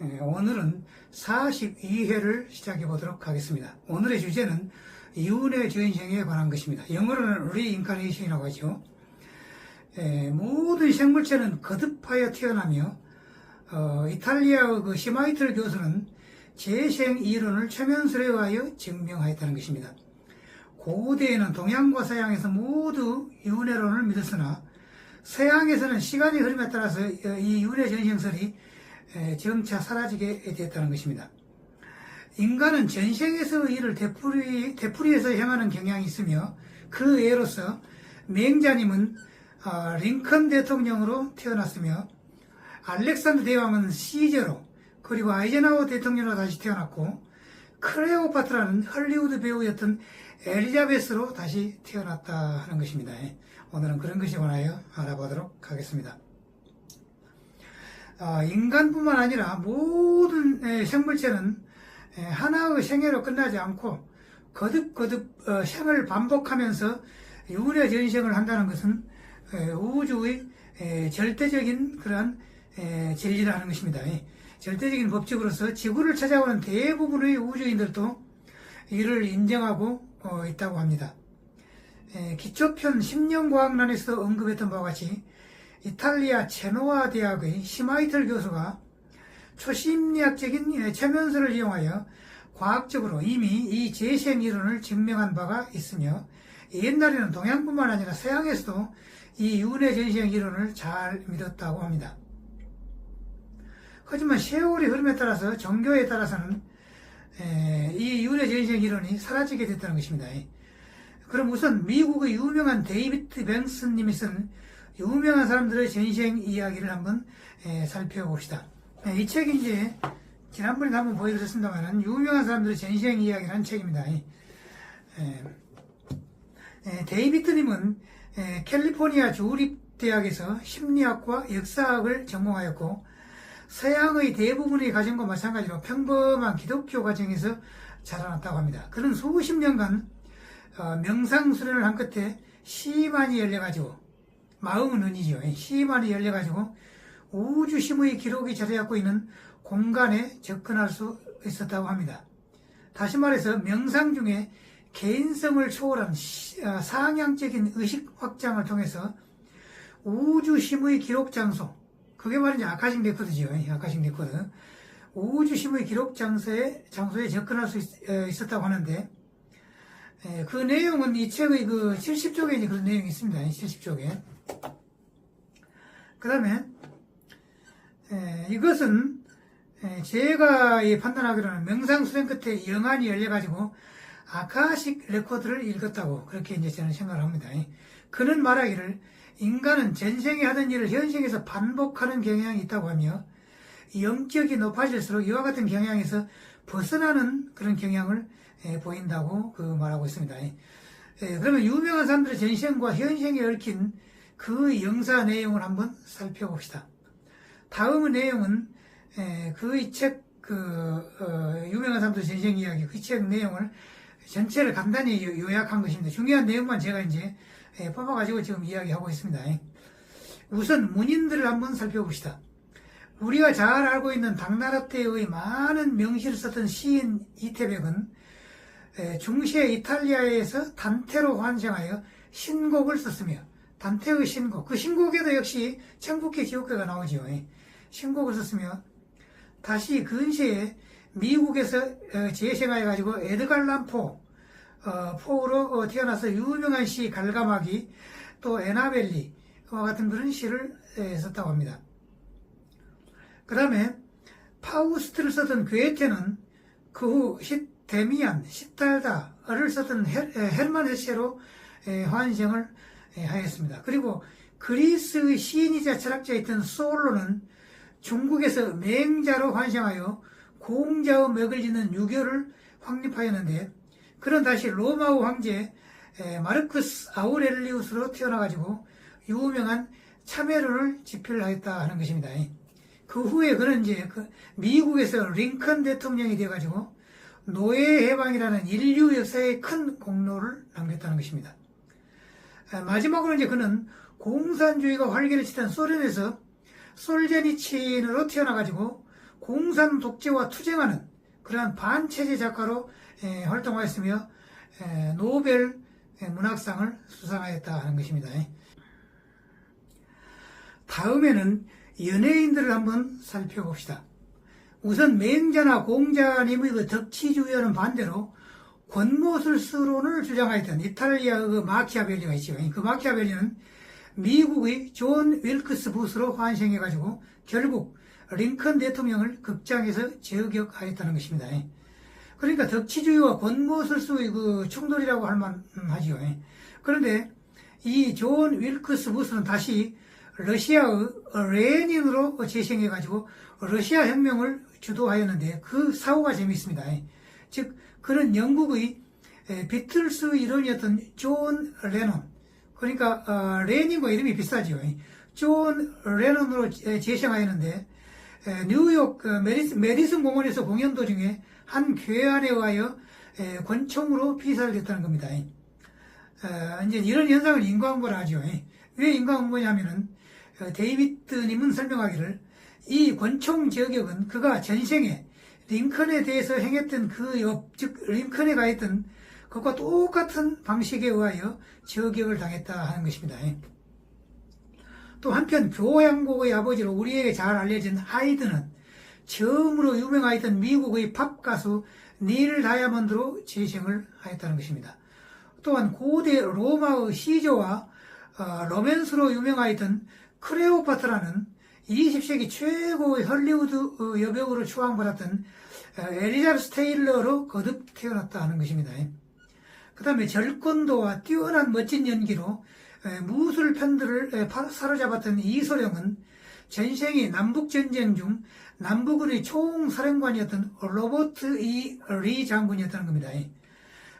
오늘은 42회를 시작해 보도록 하겠습니다. 오늘의 주제는 이윤의 전생에 관한 것입니다. 영어로는 reincarnation이라고 하죠. 모든 생물체는 거듭하여 태어나며 이탈리아의 그 시마이틀 교수는 재생 이론을 최면술에 증명하였다는 것입니다. 고대에는 동양과 서양에서 모두 윤회론을 믿었으나 서양에서는 시간이 흐름에 따라서 이 윤회 전생설이 점차 사라지게 되었다는 것입니다. 인간은 전생에서의 일을 되풀이해서 행하는 경향이 있으며 그 예로서 맹자님은 링컨 대통령으로 태어났으며 알렉산더 대왕은 시저로 그리고 아이젠하워 대통령으로 다시 태어났고 클레오파트라는 헐리우드 배우였던 엘리자베스로 다시 태어났다 하는 것입니다. 오늘은 그런 것에 관하여 알아보도록 하겠습니다. 인간뿐만 아니라 모든 생물체는 하나의 생애로 끝나지 않고 거듭 생을 반복하면서 윤회 전생을 한다는 것은 우주의 절대적인 그러한 진리를 하는 것입니다. 절대적인 법칙으로서 지구를 찾아오는 대부분의 우주인들도 이를 인정하고 있다고 합니다. 기초편 10년과학란에서 언급했던 바와 같이 이탈리아 제노아 대학의 시마이틀 교수가 초심리학적인 최면설을 이용하여 과학적으로 이미 이 재생 이론을 증명한 바가 있으며 옛날에는 동양뿐만 아니라 서양에서도 이 윤회 전생 이론을 잘 믿었다고 합니다. 하지만 세월이 흐름에 따라서 종교에 따라서는 이 윤회 전생 이론이 사라지게 됐다는 것입니다. 그럼 우선 미국의 유명한 데이비드 뱅스님이 쓴 유명한 사람들의 전생 이야기를 한번 살펴봅시다. 이 책이 이제 지난번에 한번 보여드렸습니다만 유명한 사람들의 전생 이야기라는 책입니다. 데이비드님은 캘리포니아 주립대학에서 심리학과 역사학을 전공하였고 서양의 대부분의 가정과 마찬가지로 평범한 기독교 가정에서 자라났다고 합니다. 그는 수십 년간 명상수련을 한 끝에 시만이 열려가지고 마음은 은이죠. 시만이 열려가지고 우주심의 기록이 자리 잡고 있는 공간에 접근할 수 있었다고 합니다. 다시 말해서 명상 중에 개인성을 초월한 상향적인 의식 확장을 통해서 우주심의 기록 장소, 그게 말이죠. 아카식 레코드죠. 아카식 레코드. 우주심의 기록 장소에 접근할 수 있었다고 하는데, 그 내용은 이 책의 그 70쪽에 그런 내용이 있습니다. 70쪽에. 그 다음에, 이것은 제가 판단하기로는 명상 수련 끝에 영안이 열려가지고 아카식 레코드를 읽었다고 그렇게 이제 저는 생각을 합니다. 그는 말하기를 인간은 전생에 하던 일을 현생에서 반복하는 경향이 있다고 하며 영적이 높아질수록 이와 같은 경향에서 벗어나는 그런 경향을 보인다고 말하고 있습니다. 그러면 유명한 사람들의 전생과 현생에 얽힌 그 영사 내용을 한번 살펴봅시다. 다음의 내용은 그 책, 유명한 사람들의 전생 이야기, 그 책 내용을 전체를 간단히 요약한 것입니다. 중요한 내용만 제가 이제 뽑아가지고 지금 이야기하고 있습니다. 우선 문인들을 한번 살펴봅시다. 우리가 잘 알고 있는 당나라 때의 많은 명시를 썼던 시인 이태백은 중세 이탈리아에서 단테로 환생하여 신곡을 썼으며 단테의 신곡, 그 신곡에도 역시 천국의 기옥교가 나오죠. 신곡을 썼으며 다시 근시에 미국에서 재생하여가지고 에드갈란 포로 태어나서 유명한 시 갈가마기 또 에나벨리와 같은 그런 시를 썼다고 합니다. 그 다음에 파우스트를 썼던 괴테는 그 후 데미안, 시탈다를 썼던 헤르만 헤세로 환생을 하였습니다. 그리고 그리스의 시인이자 철학자였던 솔로는 중국에서 맹자로 환생하여 공자의 맥을 잇는 유교를 확립하였는데 그는 다시 로마의 황제 마르쿠스 아우렐리우스로 태어나가지고 유명한 참회론을 집필하였다 하는 것입니다. 그 후에 그는 이제 미국에서 링컨 대통령이 되어가지고 노예 해방이라는 인류 역사에 큰 공로를 남겼다는 것입니다. 마지막으로 이제 그는 공산주의가 활기를 치던 소련에서 솔제니친으로 태어나가지고 공산 독재와 투쟁하는 그러한 반체제 작가로 활동하였으며 노벨 문학상을 수상하였다 하는 것입니다. 다음에는 연예인들을 한번 살펴봅시다. 우선 맹자나 공자님의 그 덕치주의와는 반대로 권모술수론을 주장하였던 이탈리아의 그 마키아벨리가 있죠. 그 마키아벨리는 미국의 존 윌크스 부스로 환생해가지고 결국 링컨 대통령을 극장에서 저격하였다는 것입니다. 그러니까 덕치주의와 권모술수의 그 충돌이라고 할 만하지요. 그런데 이 존 윌크스 부스는 다시 러시아의 레닌으로 재생해가지고 러시아 혁명을 주도하였는데 그 사고가 재미있습니다. 즉 그는 영국의 비틀스의 일원이었던 존 레논, 그러니까 레닌과 이름이 비슷하죠. 존 레논으로 재생하였는데 뉴욕 메디슨 공원에서 공연 도중에 한 교회 안에 의하여 권총으로 피살됐다는 겁니다. 이제 이런 현상을 인과응보라 하죠. 왜 인과응보냐면은 데이비드님은 설명하기를 이 권총 저격은 그가 전생에 링컨에 대해서 행했던 즉 링컨에 가했던 그것과 똑같은 방식에 의하여 저격을 당했다 하는 것입니다. 또 한편 교향곡의 아버지로 우리에게 잘 알려진 하이드는 처음으로 유명하였던 미국의 팝 가수 닐 다이아몬드로 재생을 하였다는 것입니다. 또한 고대 로마의 시조와 로맨스로 유명하였던 클레오파트라는 20세기 최고의 헐리우드 여배우로 추앙받았던 엘리자베스 테일러로 거듭 태어났다 하는 것입니다. 그 다음에 절권도와 뛰어난 멋진 연기로 무술 팬들을 사로잡았던 이소룡은 전생이 남북전쟁 중 남북의 총사령관이었던 로버트 E. 리 장군이었다는 겁니다.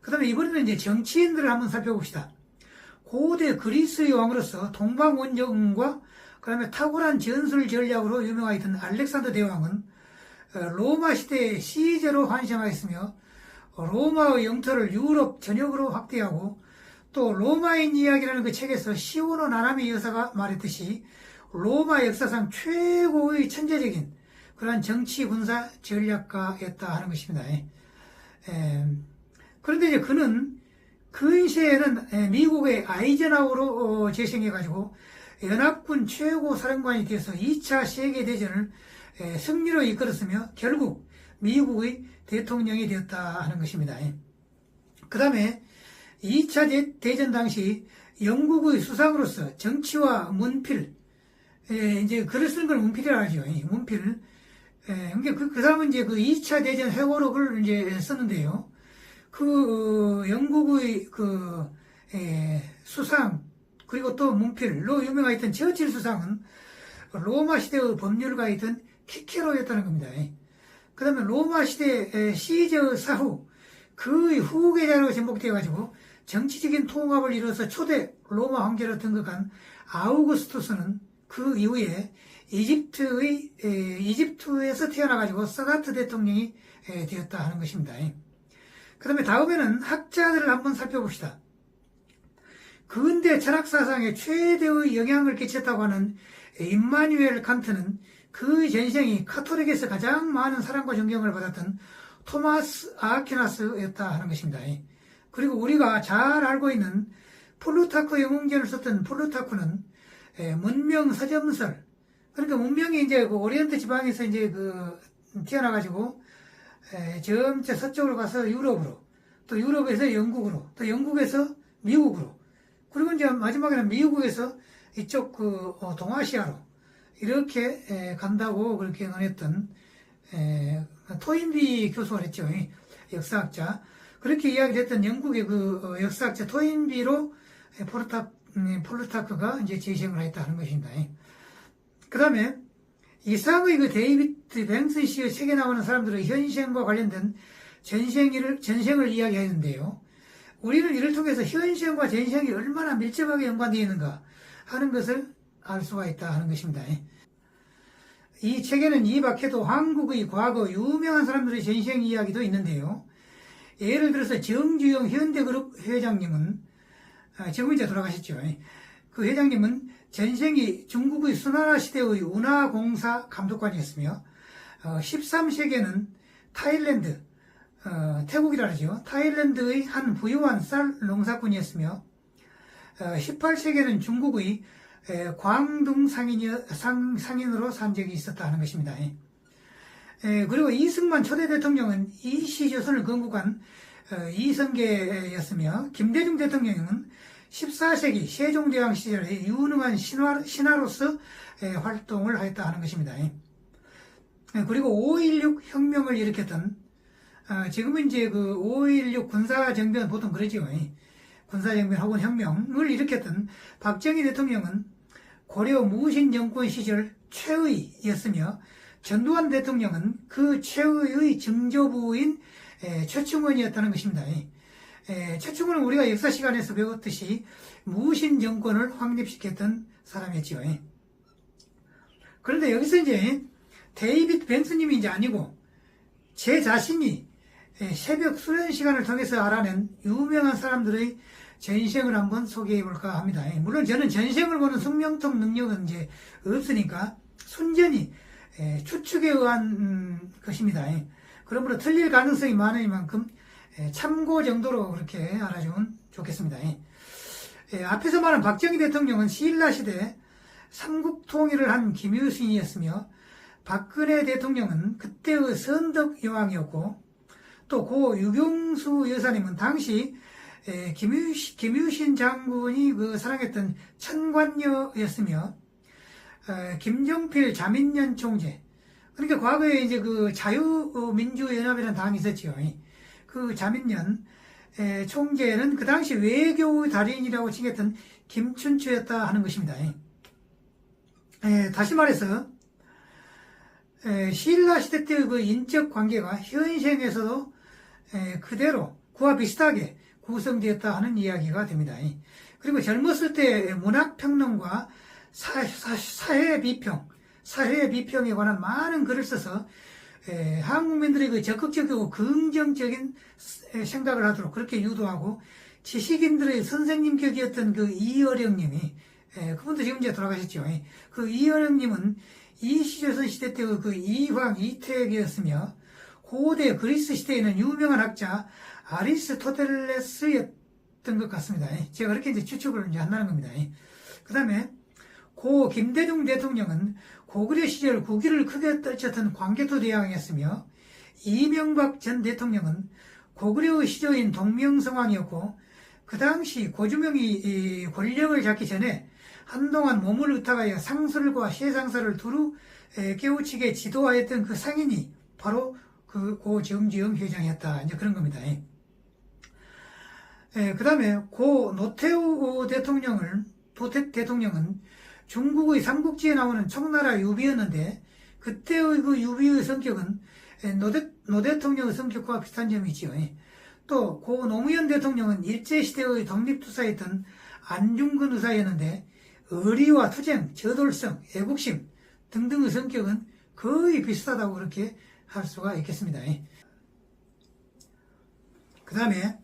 그 다음에 이번에는 이제 정치인들을 한번 살펴봅시다. 고대 그리스의 왕으로서 동방원정과 그 다음에 탁월한 전술 전략으로 유명하였던 알렉산더 대왕은 로마 시대의 시제로 환생하였으며 로마의 영토를 유럽 전역으로 확대하고 또 로마인 이야기라는 그 책에서 시오노 나나미 여사가 말했듯이 로마 역사상 최고의 천재적인 그러한 정치 군사 전략가였다 하는 것입니다. 그런데 이제 그는 그 시에는 미국의 아이젠하워로 재생해가지고 연합군 최고 사령관이 되어서 2차 세계대전을 승리로 이끌었으며 결국 미국의 대통령이 되었다 하는 것입니다. 그 다음에 2차 대전 당시 영국의 수상으로서 정치와 문필, 이제 글을 쓰는 걸 문필이라고 하죠. 문필. 그 사람은 이제 그 2차 대전 회고록을 이제 썼는데요. 영국의 수상, 그리고 또 문필로 유명하였던 처칠 수상은 로마 시대의 법률가였던 키케로였다는 겁니다. 그 다음에 로마 시대 시저 사후, 그의 후계자로 전복되어가지고 정치적인 통합을 이뤄서 초대 로마 황제로 등극한 아우구스투스는 그 이후에 이집트에서 태어나가지고 사다트 대통령이 되었다 하는 것입니다. 그 다음에 다음에는 학자들을 한번 살펴봅시다. 근대 철학사상에 최대의 영향을 끼쳤다고 하는 임마누엘 칸트는 그 전생이 카톨릭에서 가장 많은 사랑과 존경을 받았던 토마스 아퀴나스였다 하는 것입니다. 그리고 우리가 잘 알고 있는 플루타크 영웅전을 썼던 플루타크는 문명 서점설, 그러니까 문명이 이제 그 오리엔트 지방에서 이제 태어나가지고 점차 서쪽으로 가서 유럽으로, 또 유럽에서 영국으로, 또 영국에서 미국으로, 그리고 이제 마지막에는 미국에서 이쪽 동아시아로 이렇게 간다고 그렇게 논했던 토인비 교수가 했죠. 역사학자. 그렇게 이야기했던 영국의 역사학자 토인비로 플루타크가 이제 재생을 했다 하는 것입니다. 그 다음에 이상의 데이비드 뱅슨 씨의 책에 나오는 사람들의 현생과 관련된 전생을 이야기하는데요. 우리는 이를 통해서 현생과 전생이 얼마나 밀접하게 연관되어 있는가 하는 것을 알 수가 있다 하는 것입니다. 이 책에는 이 밖에도 한국의 과거 유명한 사람들의 전생 이야기도 있는데요. 예를 들어서 정주영 현대그룹 회장님은 지금 이제 돌아가셨죠. 그 회장님은 전생이 중국의 수나라 시대의 운하공사 감독관이었으며 13세기에는 타일랜드, 태국이라 하죠. 타일랜드의 한 부유한 쌀 농사꾼이었으며 18세기에는 중국의 광둥 상인으로 산 적이 있었다 하는 것입니다. 그리고 이승만 초대 대통령은 이시조선을 건국한 이성계였으며 김대중 대통령은 14세기 세종대왕 시절에 유능한 신하로서 활동을 하였다 하는 것입니다. 그리고 5.16 혁명을 일으켰던 지금은 이제 그 5.16 군사정변 보통 그러죠. 군사정변 혹은 혁명을 일으켰던 박정희 대통령은 고려 무신 정권 시절 최의였으며 전두환 대통령은 그 최의의 증조부인 최충원이었다는 것입니다. 최충원은 우리가 역사 시간에서 배웠듯이 무신 정권을 확립시켰던 사람이었죠. 그런데 여기서 이제 데이빗 벤스님이 이제 아니고 제 자신이 새벽 수련 시간을 통해서 알아낸 유명한 사람들의 전생을 한번 소개해 볼까 합니다. 물론 저는 전생을 보는 숙명통 능력은 이제 없으니까 순전히 추측에 의한 것입니다. 그러므로 틀릴 가능성이 많은 만큼 참고 정도로 그렇게 알아주면 좋겠습니다. 앞에서 말한 박정희 대통령은 신라 시대 삼국 통일을 한 김유신이었으며 박근혜 대통령은 그때의 선덕 여왕이었고 또 고 유경수 여사님은 당시 김유신 장군이 그 사랑했던 천관녀였으며 김정필 자민련 총재, 그러니까 과거에 이제 그 자유민주연합이라는 당이 있었죠. 그 자민련 총재는 그 당시 외교의 달인이라고 칭했던 김춘추였다 하는 것입니다. 다시 말해서 신라 시대 때의 그 인적 관계가 현생에서도 그대로 그와 비슷하게 구성되었다 하는 이야기가 됩니다. 그리고 젊었을 때 문학평론과 사회 비평에 관한 많은 글을 써서 한국민들의 그 적극적이고 긍정적인 생각을 하도록 그렇게 유도하고 지식인들의 선생님격이었던 그 이어령님이 그분도 지금 이제 돌아가셨죠. 그 이어령님은 이시조선 시대 때의 그 이황 이택이었으며 고대 그리스 시대에는 유명한 학자 아리스토텔레스였던 것 같습니다. 제가 그렇게 이제 추측을 이제 한다는 겁니다. 그 다음에 고 김대중 대통령은 고구려 시절 국위를 크게 떨쳤던 광개토 대왕이었으며 이명박 전 대통령은 고구려의 시조인 동명성왕이었고 그 당시 고주명이 권력을 잡기 전에 한동안 몸을 의탁하여 상설과谢상설을 두루 깨우치게 지도하였던 그 상인이 바로 그 고 정주영 회장이었다. 이제 그런 겁니다. 그 다음에 고 노태우 대통령은 중국의 삼국지에 나오는 청나라 유비였는데 그때의 그 유비의 성격은 노 대통령의 성격과 비슷한 점이 있죠. 또 고 노무현 대통령은 일제시대의 독립투사였던 안중근 의사였는데 의리와 투쟁, 저돌성, 애국심 등등의 성격은 거의 비슷하다고 그렇게 할 수가 있겠습니다. 그 다음에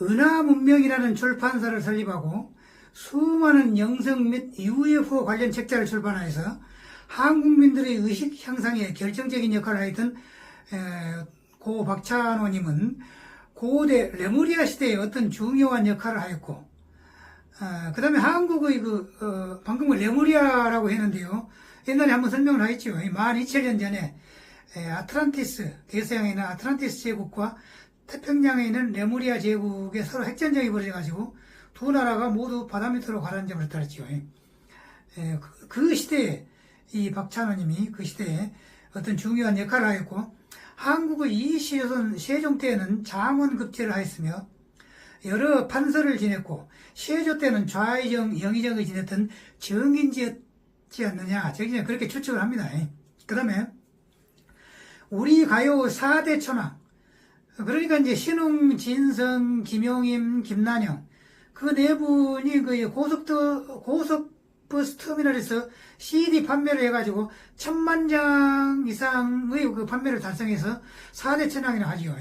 은하문명이라는 출판사를 설립하고 수많은 영성 및 UFO 관련 책자를 출판하여서 한국민들의 의식 향상에 결정적인 역할을 하였던 고 박찬호님은 고대 레무리아 시대에 어떤 중요한 역할을 하였고 그 다음에 한국의 방금 레무리아라고 했는데요. 옛날에 한번 설명을 하였죠. 12,000년 전에 아틀란티스, 대서양에 있는 아틀란티스 제국과 태평양에 있는 레무리아 제국에 서로 핵전쟁이 벌어져가지고 두 나라가 모두 바다 밑으로 가라앉아 버렸다 그랬죠. 그 시대에 이 박찬호님이 그 시대에 어떤 중요한 역할을 하였고 한국의 이시조선 세종 때에는 장원급제를 하였으며 여러 판서를 지냈고 세조 때는 좌의정, 영의정을 지냈던 정인지였지 않느냐 저기 그렇게 추측을 합니다. 그 다음에 우리 가요 4대 천왕 그러니까 이제 신웅, 진성, 김용임, 김난영 그 네 분이 그 고속버스 터미널에서 CD 판매를 해가지고 1000만 장 이상의 그 판매를 달성해서 4대 천왕이라고 하죠.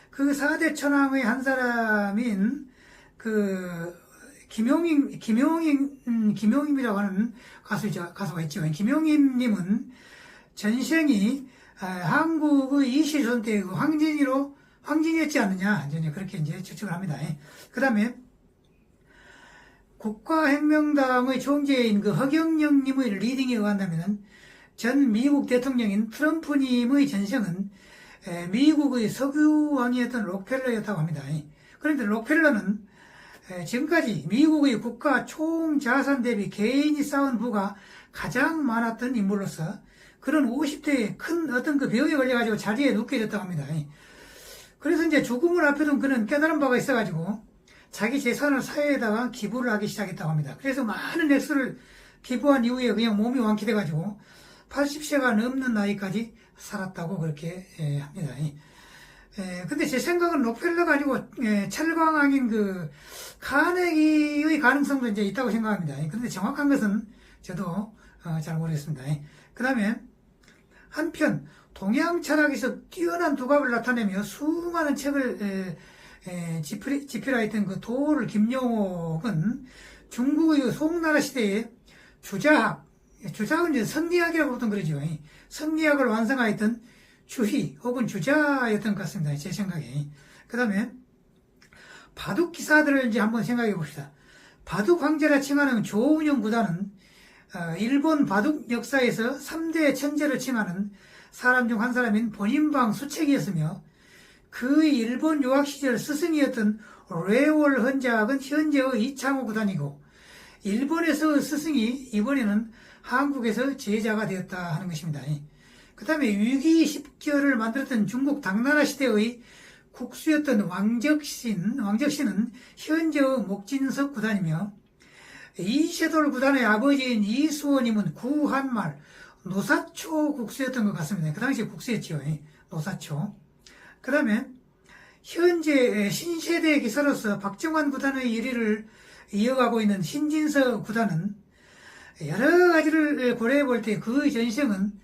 그 4대 천왕의 한 사람인 그 김용임이라고 하는 가수가 있죠. 김용임님은 전생이 한국의 이시조선 때 그 황진이었지 않느냐, 이제 그렇게 이제 추측을 합니다. 그 다음에 국가혁명당의 총재인 그 허경영님의 리딩에 의한다면 전 미국 대통령인 트럼프님의 전생은 미국의 석유왕이었던 록펠러였다고 합니다. 그런데 록펠러는 지금까지 미국의 국가 총자산 대비 개인이 쌓은 부가 가장 많았던 인물로서 그런 50대에 큰 어떤 그 병에 걸려가지고 자리에 눕게 됐다고 합니다. 그래서 이제 죽음을 앞에 둔 그는 깨달은 바가 있어가지고 자기 재산을 사회에다가 기부를 하기 시작했다고 합니다. 그래서 많은 액수를 기부한 이후에 그냥 몸이 완쾌돼가지고 80세가 넘는 나이까지 살았다고 그렇게 합니다. 근데 제 생각은 록펠러가 아니고 철강왕인 그 카네기의 가능성도 이제 있다고 생각합니다. 그런데 정확한 것은 저도 잘 모르겠습니다. 그 다음에 한편 동양 철학에서 뛰어난 두각을 나타내며 수많은 책을 집필하였던 그 도를 김용옥은 중국의 송나라 시대에 주자학은 이제 성리학이라고 보통 그러죠. 성리학을 완성하였던 주희 혹은 주자였던 것 같습니다. 제 생각에. 그 다음에 바둑 기사들을 이제 한번 생각해 봅시다. 바둑 황제라 칭하는 조운영 구단은 일본 바둑 역사에서 3대 천재로 칭하는 사람 중 한 사람인 본인방 수책이었으며 그의 일본 유학 시절 스승이었던 레월 헌작은 현재의 이창호 구단이고 일본에서 스승이 이번에는 한국에서 제자가 되었다 하는 것입니다. 그 다음에 위기 10결을 만들었던 중국 당나라 시대의 국수였던 왕적신은 현재의 목진석 구단이며 이세돌 구단의 아버지인 이수원님은 구한말 노사초 국수였던 것 같습니다. 그 당시에 국수였죠. 노사초. 그 다음에 현재 신세대 기사로서 박정환 구단의 1위를 이어가고 있는 신진서 구단은 여러 가지를 고려해 볼 때 그 전생은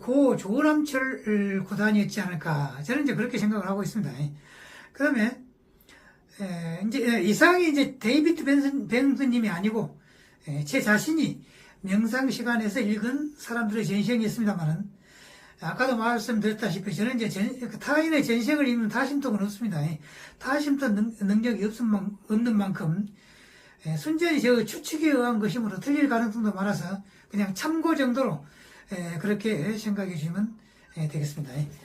고 조남철 구단이었지 않을까. 저는 이제 그렇게 생각을 하고 있습니다. 그 다음에 이제 이상이 이제 데이비드 벤슨님이 아니고 제 자신이 명상 시간에서 읽은 사람들의 전생이었습니다만은 아까도 말씀드렸다시피 저는 이제 타인의 전생을 읽는 타심통은 없습니다. 타심통 능력이 없는 만큼 순전히 저 추측에 의한 것이므로 틀릴 가능성도 많아서 그냥 참고 정도로 그렇게 생각해 주시면 되겠습니다.